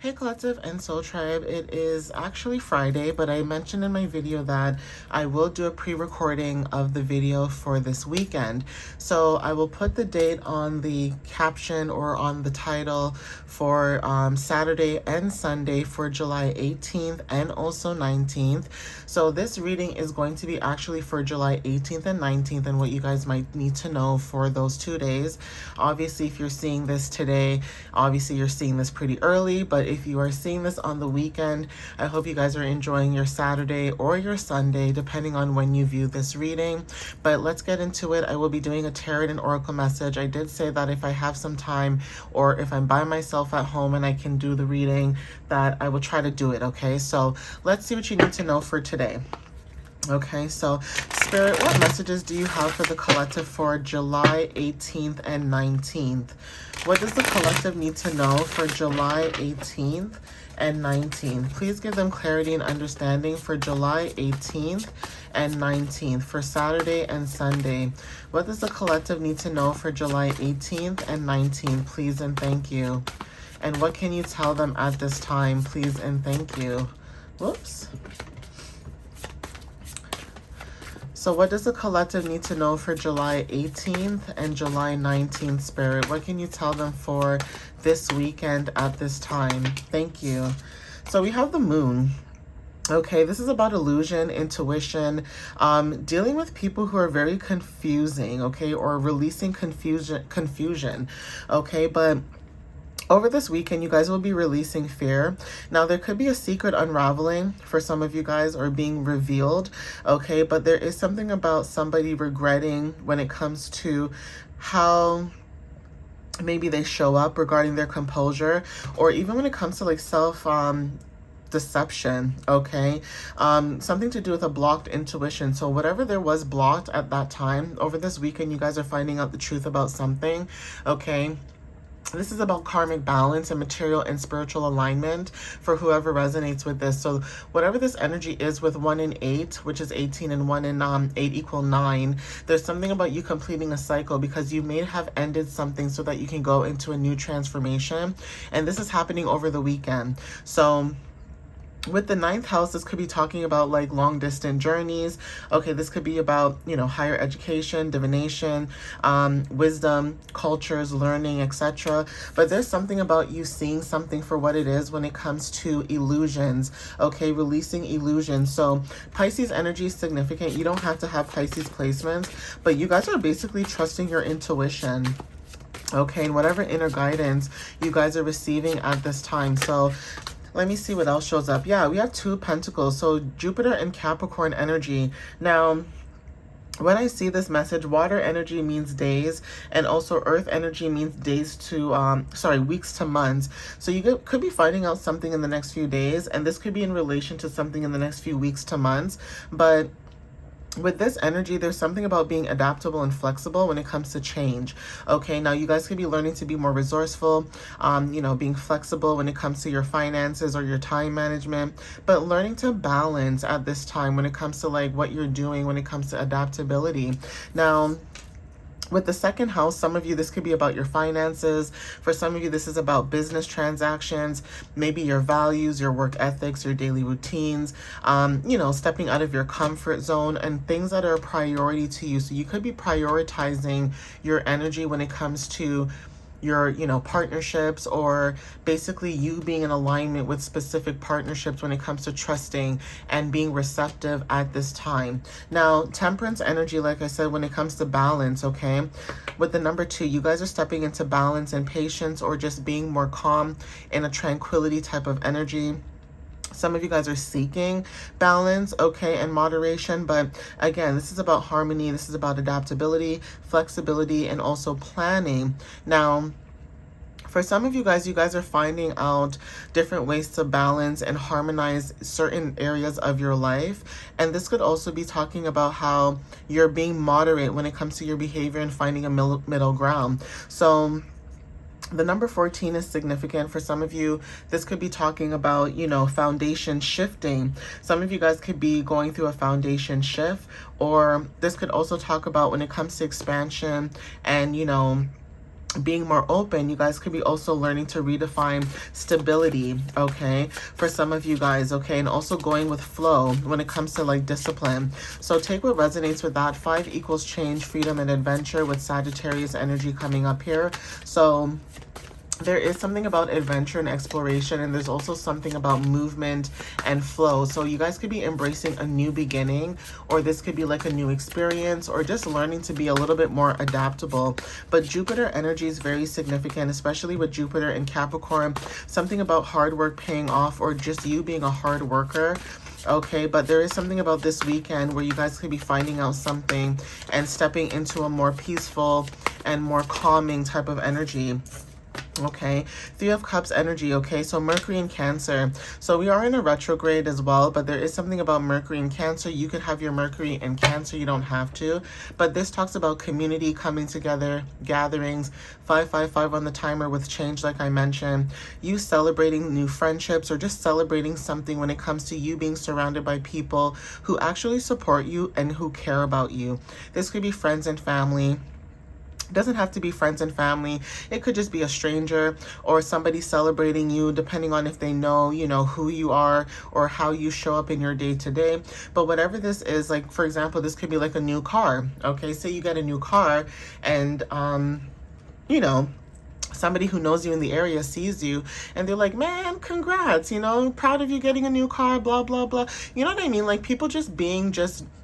Hey Collective and Soul Tribe, it is actually Friday, but I mentioned in my video that I will do a pre-recording of the video for this weekend. So I will put the date on the caption or on the title for Saturday and Sunday for July 18th and also 19th. So this reading is going to be actually for July 18th and 19th and what you guys might need to know for those 2 days. Obviously, if you're seeing this today, obviously you're seeing this pretty early, but if you are seeing this on the weekend, I hope you guys are enjoying your Saturday or your Sunday, depending on when you view this reading. But let's get into it. I will be doing a tarot and oracle message. I did say that if I have some time or if I'm by myself at home and I can do the reading, that I will try to do it, okay? So let's see what you need to know for today. Okay, so Spirit, what messages do you have for the collective for July 18th and 19th? What does the collective need to know for July 18th and 19th? Please give them clarity and understanding for July 18th and 19th, for Saturday and Sunday. What does the collective need to know for July 18th and 19th? Please and thank you. And what can you tell them at this time? Please and thank you. Whoops. So what does the collective need to know for July 18th and July 19th, Spirit? What can you tell them for this weekend at this time? Thank you. So we have the moon. Okay, this is about illusion, intuition, dealing with people who are very confusing, okay, or releasing confusion, okay, but over this weekend, you guys will be releasing fear. Now, there could be a secret unraveling for some of you guys or being revealed, okay? But there is something about somebody regretting when it comes to how maybe they show up regarding their composure, or even when it comes to like deception, okay? Something to do with a blocked intuition. So whatever there was blocked at that time, over this weekend, you guys are finding out the truth about something, okay? This is about karmic balance and material and spiritual alignment for whoever resonates with this. So whatever this energy is with 1 in 8, which is 18, and 1 in 8 equal 9, there's something about you completing a cycle because you may have ended something so that you can go into a new transformation. And this is happening over the weekend. So with the 9th house, this could be talking about like long distance journeys. Okay, this could be about, you know, higher education, divination, wisdom, cultures, learning, etc. But there's something about you seeing something for what it is when it comes to illusions, okay, releasing illusions. So Pisces energy is significant. You don't have to have Pisces placements, but you guys are basically trusting your intuition. Okay, and whatever inner guidance you guys are receiving at this time. So let me see what else shows up. Yeah, we have 2 of Pentacles. So Jupiter and Capricorn energy. Now, when I see this message, water energy means days, and also earth energy means days to, weeks to months. So you could be finding out something in the next few days, and this could be in relation to something in the next few weeks to months. But with this energy, there's something about being adaptable and flexible when it comes to change. Okay, now you guys could be learning to be more resourceful, you know, being flexible when it comes to your finances or your time management, but learning to balance at this time when it comes to like what you're doing when it comes to adaptability. Now, with the 2nd house, some of you, this could be about your finances. For some of you, this is about business transactions, maybe your values, your work ethics, your daily routines, you know, stepping out of your comfort zone and things that are a priority to you. So you could be prioritizing your energy when it comes to your, you know, partnerships, or basically you being in alignment with specific partnerships when it comes to trusting and being receptive at this time. Now, Temperance energy, like I said, when it comes to balance, okay, with the number 2, you guys are stepping into balance and patience, or just being more calm in a tranquility type of energy. Some of you guys are seeking balance, okay, and moderation. But again, this is about harmony. This is about adaptability, flexibility, and also planning. Now, for some of you guys are finding out different ways to balance and harmonize certain areas of your life. And this could also be talking about how you're being moderate when it comes to your behavior and finding a middle ground. So the number 14 is significant for some of you. This could be talking about, you know, foundation shifting. Some of you guys could be going through a foundation shift, or this could also talk about when it comes to expansion and, you know, being more open, you guys could be also learning to redefine stability, okay, for some of you guys, okay, and also going with flow when it comes to like discipline. So take what resonates with that. 5 equals change, freedom, and adventure with Sagittarius energy coming up here. So there is something about adventure and exploration, and there's also something about movement and flow. So you guys could be embracing a new beginning, or this could be like a new experience, or just learning to be a little bit more adaptable. But Jupiter energy is very significant, especially with Jupiter and Capricorn. Something about hard work paying off, or just you being a hard worker. Okay, but there is something about this weekend where you guys could be finding out something and stepping into a more peaceful and more calming type of energy. Okay, 3 of Cups energy. Okay, so Mercury in Cancer. So we are in a retrograde as well, but there is something about Mercury in Cancer. You could have your Mercury in Cancer, you don't have to. But this talks about community coming together, gatherings, 555 on the timer with change, like I mentioned. You celebrating new friendships, or just celebrating something when it comes to you being surrounded by people who actually support you and who care about you. This could be friends and family. It doesn't have to be friends and family. It could just be a stranger or somebody celebrating you, depending on if they know, you know, who you are or how you show up in your day to day. But whatever this is, like, for example, this could be like a new car. Okay, say you get a new car and, you know, somebody who knows you in the area sees you and they're like, man, congrats, you know, proud of you getting a new car, blah, blah, blah. You know what I mean? Like, people just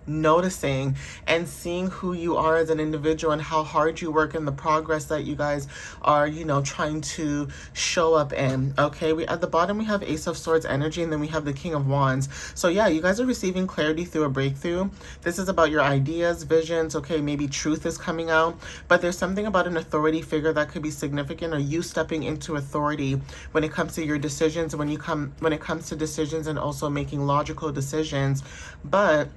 noticing and seeing who you are as an individual and how hard you work and the progress that you guys are, you know, trying to show up in. Okay, we at the bottom we have Ace of Swords energy, and then we have the King of Wands. So yeah, you guys are receiving clarity through a breakthrough. This is about your ideas, visions. Okay, maybe truth is coming out, but there's something about an authority figure that could be significant, or you stepping into authority when it comes to your decisions, when it comes to decisions and also making logical decisions, but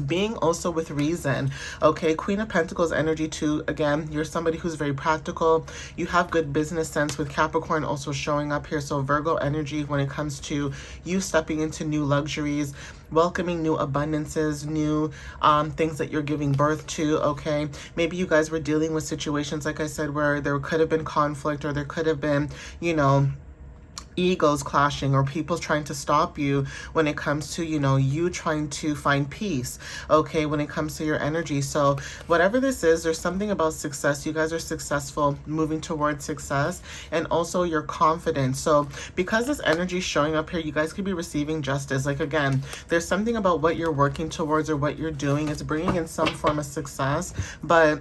being also with reason. Okay, Queen of Pentacles energy too. Again, you're somebody who's very practical. You have good business sense, with Capricorn also showing up here. So Virgo energy when it comes to you stepping into new luxuries, welcoming new abundances, new things that you're giving birth to. Okay, maybe you guys were dealing with situations, like I said, where there could have been conflict, or there could have been, you know, egos clashing, or people trying to stop you when it comes to, you know, you trying to find peace, okay, when it comes to your energy. So whatever this is, there's something about success. You guys are successful, moving towards success, and also your confidence. So because this energy is showing up here, you guys could be receiving justice. Like, again, there's something about what you're working towards or what you're doing is bringing in some form of success, but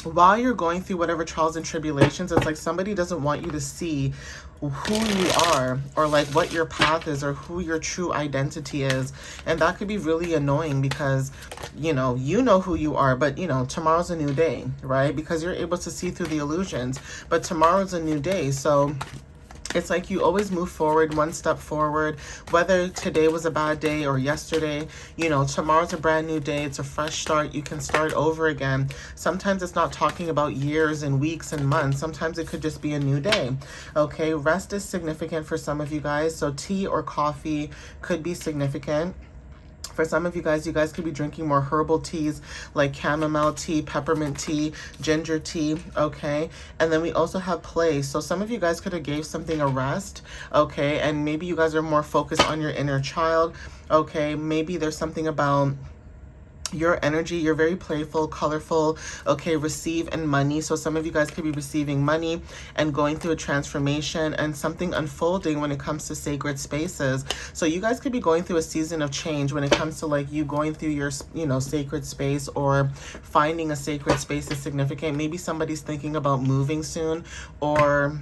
while you're going through whatever trials and tribulations, it's like somebody doesn't want you to see who you are, or like what your path is, or who your true identity is. And that could be really annoying, because you know who you are, but you know, tomorrow's a new day, right? Because you're able to see through the illusions, but tomorrow's a new day. So it's like you always move forward, one step forward, whether today was a bad day or yesterday, you know, tomorrow's a brand new day. It's a fresh start. You can start over again. Sometimes it's not talking about years and weeks and months. Sometimes it could just be a new day. Okay, rest is significant for some of you guys. So tea or coffee could be significant. For some of you guys could be drinking more herbal teas, like chamomile tea, peppermint tea, ginger tea, okay? And then we also have play. So some of you guys could have gave something a rest, okay? And maybe you guys are more focused on your inner child, okay? Maybe there's something about your energy. You're very playful, colorful, okay? Receive and money. So some of you guys could be receiving money and going through a transformation and something unfolding when it comes to sacred spaces. So you guys could be going through a season of change when it comes to like you going through your, you know, sacred space, or finding a sacred space is significant. Maybe somebody's thinking about moving soon, or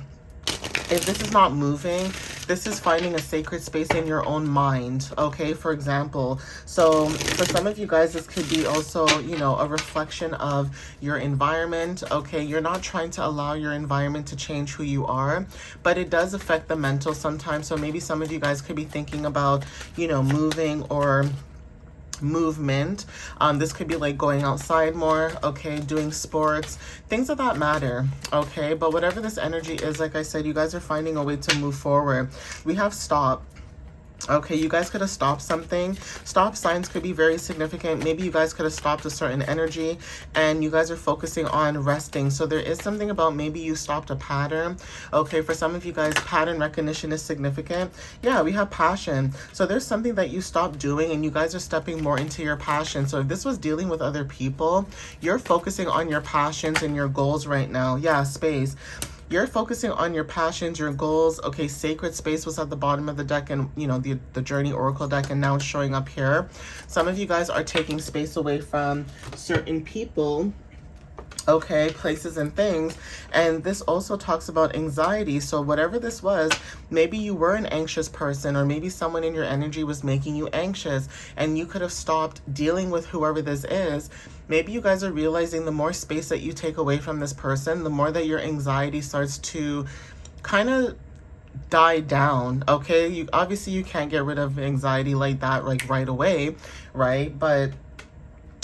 if this is not moving, this is finding a sacred space in your own mind, okay, for example. So for some of you guys, this could be also, you know, a reflection of your environment, okay? You're not trying to allow your environment to change who you are, but it does affect the mental sometimes. So maybe some of you guys could be thinking about, you know, moving or movement. This could be like going outside more, okay, doing sports, things of that matter, okay? But whatever this energy is, like I said, you guys are finding a way to move forward. We have stop. Okay, you guys could have stopped something. Stop signs could be very significant. Maybe you guys could have stopped a certain energy and you guys are focusing on resting. So there is something about maybe you stopped a pattern. Okay, for some of you guys, pattern recognition is significant. Yeah, we have passion. So there's something that you stopped doing and you guys are stepping more into your passion. So if this was dealing with other people, you're focusing on your passions and your goals right now. Yeah, space. You're focusing on your passions, your goals. Okay, sacred space was at the bottom of the deck and, you know, the journey oracle deck, and now it's showing up here. Some of you guys are taking space away from certain people, okay, places and things. And this also talks about anxiety. So whatever this was, maybe you were an anxious person, or maybe someone in your energy was making you anxious and you could have stopped dealing with whoever this is. Maybe you guys are realizing the more space that you take away from this person, the more that your anxiety starts to kind of die down. Okay, you obviously you can't get rid of anxiety like that, like right away, right? But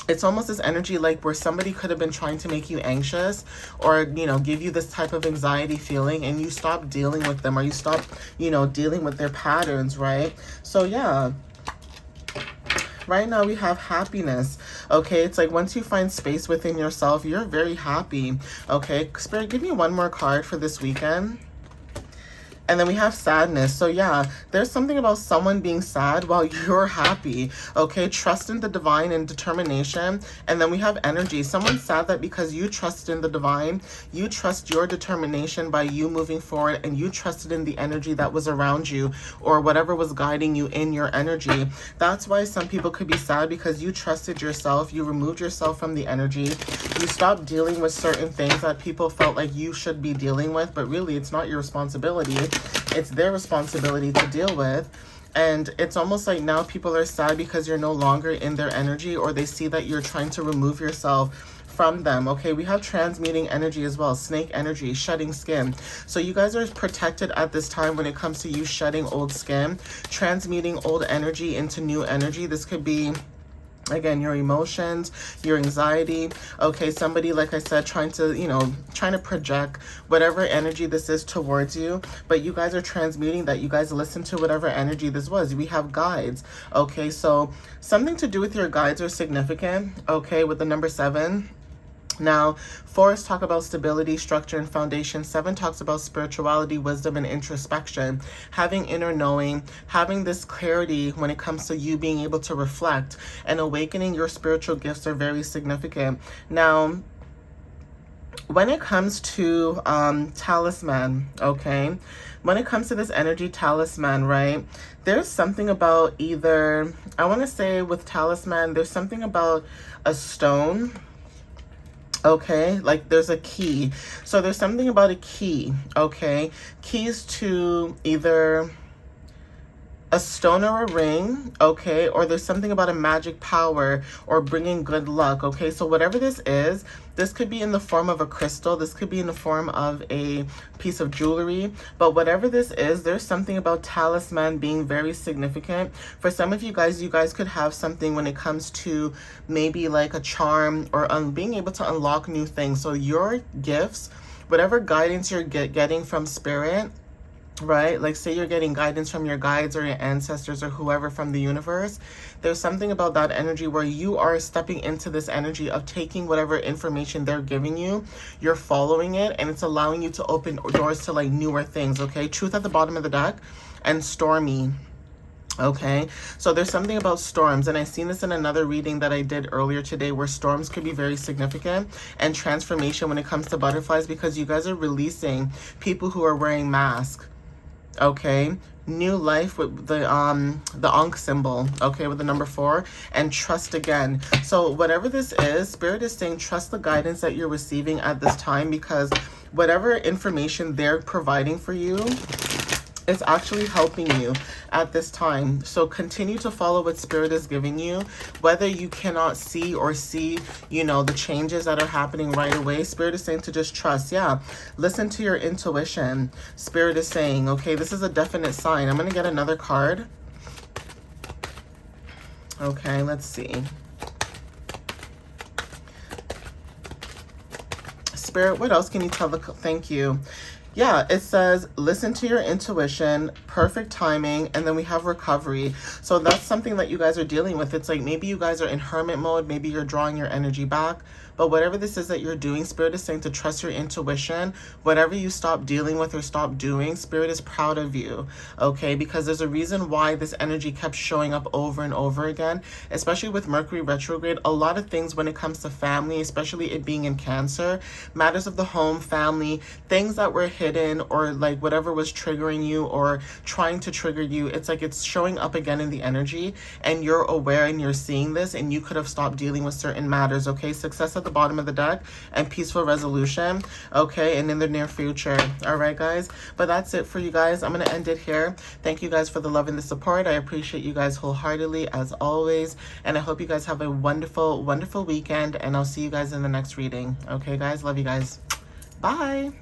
it's almost this energy like where somebody could have been trying to make you anxious, or, you know, give you this type of anxiety feeling, and you stop dealing with them, or you stop, you know, dealing with their patterns, right? So yeah, right now we have happiness. Okay, it's like once you find space within yourself, you're very happy. Okay, Spirit, give me one more card for this weekend. And then we have sadness. So yeah, there's something about someone being sad while you're happy. Okay, trust in the divine and determination. And then we have energy. Someone's sad that because you trust in the divine, you trust your determination by you moving forward, and you trusted in the energy that was around you, or whatever was guiding you in your energy. That's why some people could be sad, because you trusted yourself. You removed yourself from the energy. You stopped dealing with certain things that people felt like you should be dealing with, but really it's not your responsibility. It's their responsibility to deal with. And it's almost like now people are sad because you're no longer in their energy, or they see that you're trying to remove yourself from them. Okay, we have transmuting energy as well, snake energy, shedding skin. So you guys are protected at this time when it comes to you shedding old skin, transmuting old energy into new energy. This could be, again, your emotions, your anxiety. Okay, somebody, like I said, trying to, you know, trying to project whatever energy this is towards you, but you guys are transmuting that. You guys listen to whatever energy this was. We have guides. Okay, so something to do with your guides are significant. Okay, with the number 7. Now, 4s talk about stability, structure, and foundation. 7 talks about spirituality, wisdom, and introspection. Having inner knowing, having this clarity when it comes to you being able to reflect, and awakening your spiritual gifts are very significant. Now, when it comes to talisman, okay, when it comes to this energy talisman, right, there's something about either, I want to say with talisman, there's something about a stone. Okay, like there's a key. So there's something about a key, okay? Keys to either a stone or a ring, okay? Or there's something about a magic power or bringing good luck, okay? So whatever this is, this could be in the form of a crystal. This could be in the form of a piece of jewelry. But whatever this is, there's something about talisman being very significant. For some of you guys could have something when it comes to maybe like a charm, or being able to unlock new things. So your gifts, whatever guidance you're getting from spirit, right? Like say you're getting guidance from your guides or your ancestors or whoever from the universe. There's something about that energy where you are stepping into this energy of taking whatever information they're giving you, you're following it, and it's allowing you to open doors to like newer things, okay? Truth at the bottom of the deck, and stormy. Okay, so there's something about storms, and I seen this in another reading that I did earlier today, where storms could be very significant, and transformation when it comes to butterflies, because you guys are releasing people who are wearing masks. Okay, new life with the Ankh symbol, okay, with the number 4, and trust again. So whatever this is, Spirit is saying trust the guidance that you're receiving at this time, because whatever information they're providing for you, it's actually helping you at this time. So continue to follow what Spirit is giving you, whether you cannot see you know, the changes that are happening right away. Spirit is saying to just trust. Yeah, listen to your intuition. Spirit is saying, okay, this is a definite sign. I'm gonna get another card. Okay, let's see. Spirit, what else can you tell thank you. Yeah, it says listen to your intuition, perfect timing, and then we have recovery. So that's something that you guys are dealing with. It's like maybe you guys are in hermit mode, maybe you're drawing your energy back. But whatever this is that you're doing, Spirit is saying to trust your intuition. Whatever you stop dealing with or stop doing, Spirit is proud of you, okay? Because there's a reason why this energy kept showing up over and over again, especially with Mercury retrograde. A lot of things when it comes to family, especially it being in Cancer, matters of the home, family, things that were hidden or like whatever was triggering you or trying to trigger you, it's like it's showing up again in the energy and you're aware and you're seeing this and you could have stopped dealing with certain matters, okay? Success at the bottom of the deck and peaceful resolution, okay, and in the near future. All right, guys, but that's it for you guys. I'm gonna end it here. Thank you guys for the love and the support. I appreciate you guys wholeheartedly as always, and I hope you guys have a wonderful weekend, and I'll see you guys in the next reading. Okay, guys, love you guys. Bye.